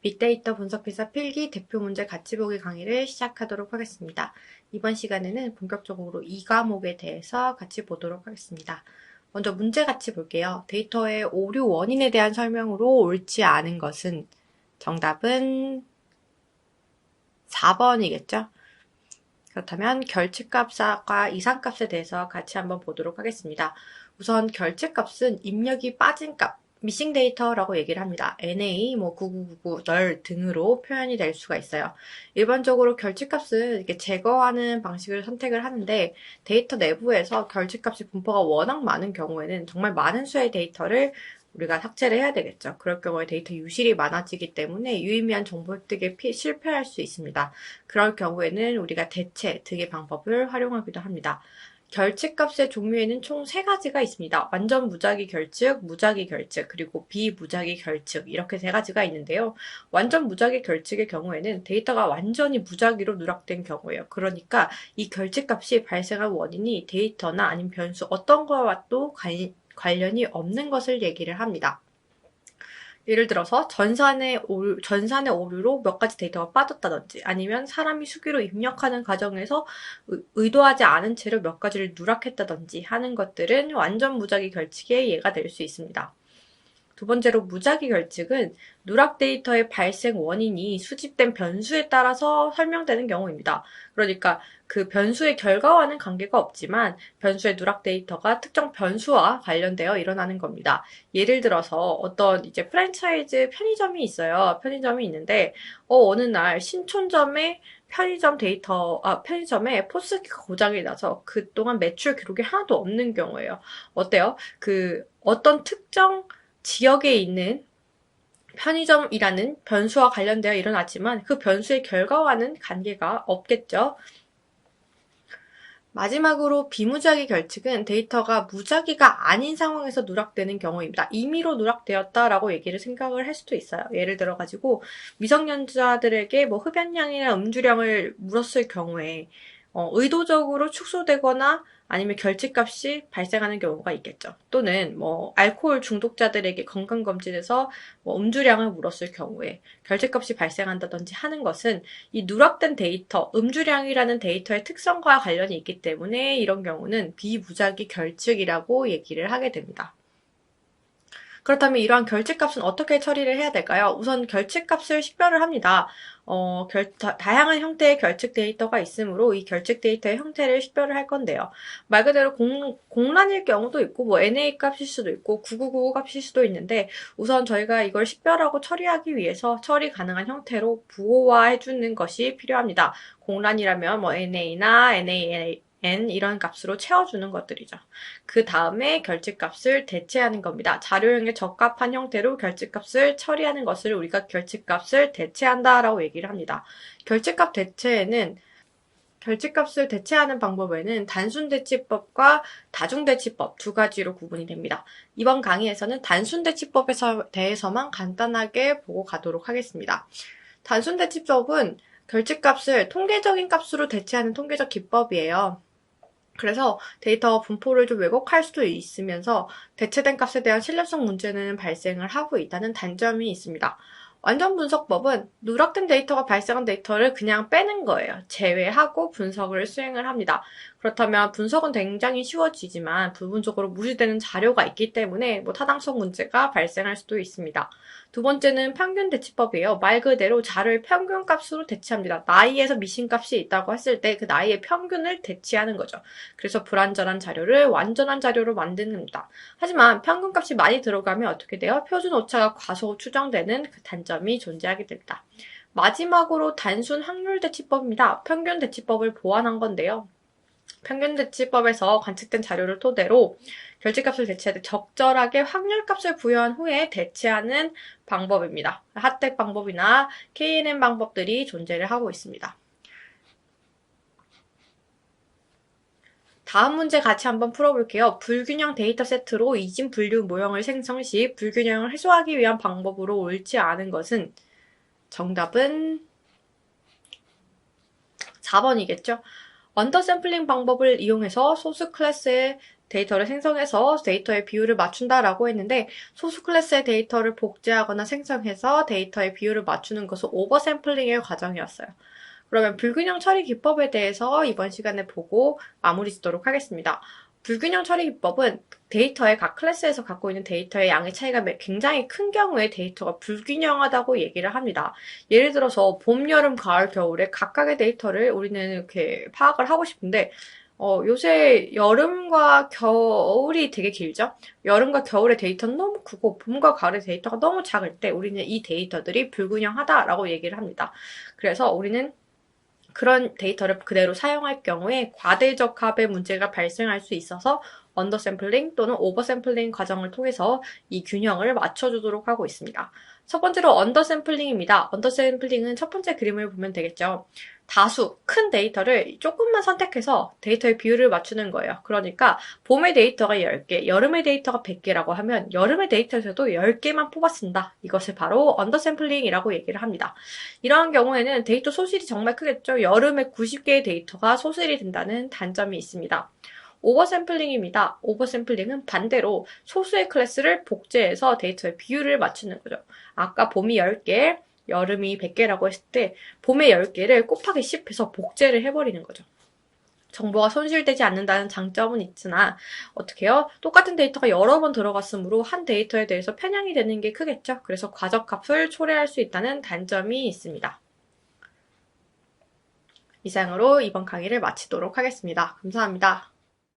빅데이터 분석회사 필기 대표 문제 같이 보기 강의를 시작하도록 하겠습니다. 이번 시간에는 본격적으로 이 과목에 대해서 같이 보도록 하겠습니다. 먼저 문제 같이 볼게요. 데이터의 오류 원인에 대한 설명으로 옳지 않은 것은 정답은 4번이겠죠? 그렇다면 결집값과 이상값에 대해서 같이 한번 보도록 하겠습니다. 우선 결집값은 입력이 빠진 값, 미싱 데이터라고 얘기를 합니다. NA, 9999, 널 등으로 표현이 될 수가 있어요. 일반적으로 결집값은 이렇게 제거하는 방식을 선택을 하는데 데이터 내부에서 결집값이 분포가 워낙 많은 경우에는 정말 많은 수의 데이터를 우리가 삭제를 해야 되겠죠. 그럴 경우에 데이터 유실이 많아지기 때문에 유의미한 정보 획득에 실패할 수 있습니다. 그럴 경우에는 우리가 대체 등의 방법을 활용하기도 합니다. 결집값의 종류에는 총 3가지가 있습니다. 완전 무작위 결측, 무작위 결측, 그리고 비무작위 결측 이렇게 3가지가 있는데요. 완전 무작위 결측의 경우에는 데이터가 완전히 무작위로 누락된 경우예요. 그러니까 이 결집값이 발생한 원인이 데이터나 아니면 변수 어떤 거와도 관련이 없는 것을 얘기를 합니다. 예를 들어서 전산의 오류로 몇 가지 데이터가 빠졌다든지 아니면 사람이 수기로 입력하는 과정에서 의도하지 않은 채로 몇 가지를 누락했다든지 하는 것들은 완전 무작위 결측의 예가 될 수 있습니다. 두 번째로 무작위 결측은 누락 데이터의 발생 원인이 수집된 변수에 따라서 설명되는 경우입니다. 그러니까 그 변수의 결과와는 관계가 없지만 변수의 누락 데이터가 특정 변수와 관련되어 일어나는 겁니다. 예를 들어서 어떤 이제 프랜차이즈 편의점이 있어요. 편의점이 있는데 어느 날 신촌점에 편의점에 포스기가 고장이 나서 그동안 매출 기록이 하나도 없는 경우예요. 어때요? 어떤 특정 지역에 있는 편의점이라는 변수와 관련되어 일어났지만 그 변수의 결과와는 관계가 없겠죠. 마지막으로 비무작위 결측은 데이터가 무작위가 아닌 상황에서 누락되는 경우입니다. 임의로 누락되었다라고 얘기를 생각을 할 수도 있어요. 예를 들어가지고 미성년자들에게 흡연량이나 음주량을 물었을 경우에 의도적으로 축소되거나 아니면 결집값이 발생하는 경우가 있겠죠. 또는 알코올 중독자들에게 건강검진에서 음주량을 물었을 경우에 결집값이 발생한다든지 하는 것은 이 누락된 데이터, 음주량이라는 데이터의 특성과 관련이 있기 때문에 이런 경우는 비무작위 결측이라고 얘기를 하게 됩니다. 그렇다면 이러한 결집값은 어떻게 처리를 해야 될까요? 우선 결집값을 식별을 합니다. 다양한 형태의 결측 데이터가 있으므로 이 결측 데이터의 형태를 식별을 할 건데요. 말 그대로 공란일 경우도 있고, NA 값일 수도 있고, 9999 값일 수도 있는데, 우선 저희가 이걸 식별하고 처리하기 위해서 처리 가능한 형태로 부호화해주는 것이 필요합니다. 공란이라면 NA나 NaN 이런 값으로 채워주는 것들이죠. 그 다음에 결집값을 대체하는 겁니다. 자료형에 적합한 형태로 결집값을 처리하는 것을 우리가 결집값을 대체한다라고 얘기를 합니다. 결집값을 대체하는 방법에는 단순대치법과 다중대치법 2가지로 구분이 됩니다. 이번 강의에서는 단순대치법에 대해서만 간단하게 보고 가도록 하겠습니다. 단순대치법은 결집값을 통계적인 값으로 대체하는 통계적 기법이에요. 그래서 데이터 분포를 좀 왜곡할 수도 있으면서 대체된 값에 대한 신뢰성 문제는 발생을 하고 있다는 단점이 있습니다. 완전 분석법은 누락된 데이터가 발생한 데이터를 그냥 빼는 거예요. 제외하고 분석을 수행을 합니다. 그렇다면 분석은 굉장히 쉬워지지만 부분적으로 무시되는 자료가 있기 때문에 타당성 문제가 발생할 수도 있습니다. 두 번째는 평균 대치법이에요. 말 그대로 자료의 평균값으로 대치합니다. 나이에서 미신값이 있다고 했을 때 그 나이의 평균을 대치하는 거죠. 그래서 불완전한 자료를 완전한 자료로 만듭니다. 하지만 평균값이 많이 들어가면 어떻게 돼요? 표준 오차가 과소 추정되는 그 단점이 존재하게 됩니다. 마지막으로 단순 확률 대치법입니다. 평균 대치법을 보완한 건데요. 평균 대치법에서 관측된 자료를 토대로 결집값을 대체할 때 적절하게 확률값을 부여한 후에 대체하는 방법입니다. 핫택 방법이나 KNN 방법들이 존재를 하고 있습니다. 다음 문제 같이 한번 풀어볼게요. 불균형 데이터 세트로 이진 분류 모형을 생성 시 불균형을 해소하기 위한 방법으로 옳지 않은 것은 정답은 4번이겠죠. 언더샘플링 방법을 이용해서 소스 클래스의 데이터를 생성해서 데이터의 비율을 맞춘다라고 했는데 소수 클래스의 데이터를 복제하거나 생성해서 데이터의 비율을 맞추는 것은 오버샘플링의 과정이었어요. 그러면 불균형 처리 기법에 대해서 이번 시간에 보고 마무리 짓도록 하겠습니다. 불균형 처리 기법은 데이터의 각 클래스에서 갖고 있는 데이터의 양의 차이가 굉장히 큰 경우에 데이터가 불균형하다고 얘기를 합니다. 예를 들어서 봄, 여름, 가을, 겨울에 각각의 데이터를 우리는 이렇게 파악을 하고 싶은데 요새 여름과 겨울이 되게 길죠? 여름과 겨울의 데이터는 너무 크고 봄과 가을의 데이터가 너무 작을 때 우리는 이 데이터들이 불균형하다라고 얘기를 합니다. 그래서 우리는 그런 데이터를 그대로 사용할 경우에 과대적합의 문제가 발생할 수 있어서 언더샘플링 또는 오버샘플링 과정을 통해서 이 균형을 맞춰주도록 하고 있습니다. 첫 번째로 언더샘플링입니다. 언더샘플링은 첫 번째 그림을 보면 되겠죠. 다수, 큰 데이터를 조금만 선택해서 데이터의 비율을 맞추는 거예요. 그러니까 봄의 데이터가 10개, 여름의 데이터가 100개라고 하면 여름의 데이터에서도 10개만 뽑았습니다. 이것을 바로 언더샘플링이라고 얘기를 합니다. 이러한 경우에는 데이터 소실이 정말 크겠죠. 여름에 90개의 데이터가 소실이 된다는 단점이 있습니다. 오버샘플링입니다. 오버샘플링은 반대로 소수의 클래스를 복제해서 데이터의 비율을 맞추는 거죠. 아까 봄이 10개, 여름이 100개라고 했을 때 봄의 10개를 곱하기 10 해서 복제를 해버리는 거죠. 정보가 손실되지 않는다는 장점은 있으나 어떻게 해요? 똑같은 데이터가 여러 번 들어갔으므로 한 데이터에 대해서 편향이 되는 게 크겠죠. 그래서 과적값을 초래할 수 있다는 단점이 있습니다. 이상으로 이번 강의를 마치도록 하겠습니다. 감사합니다.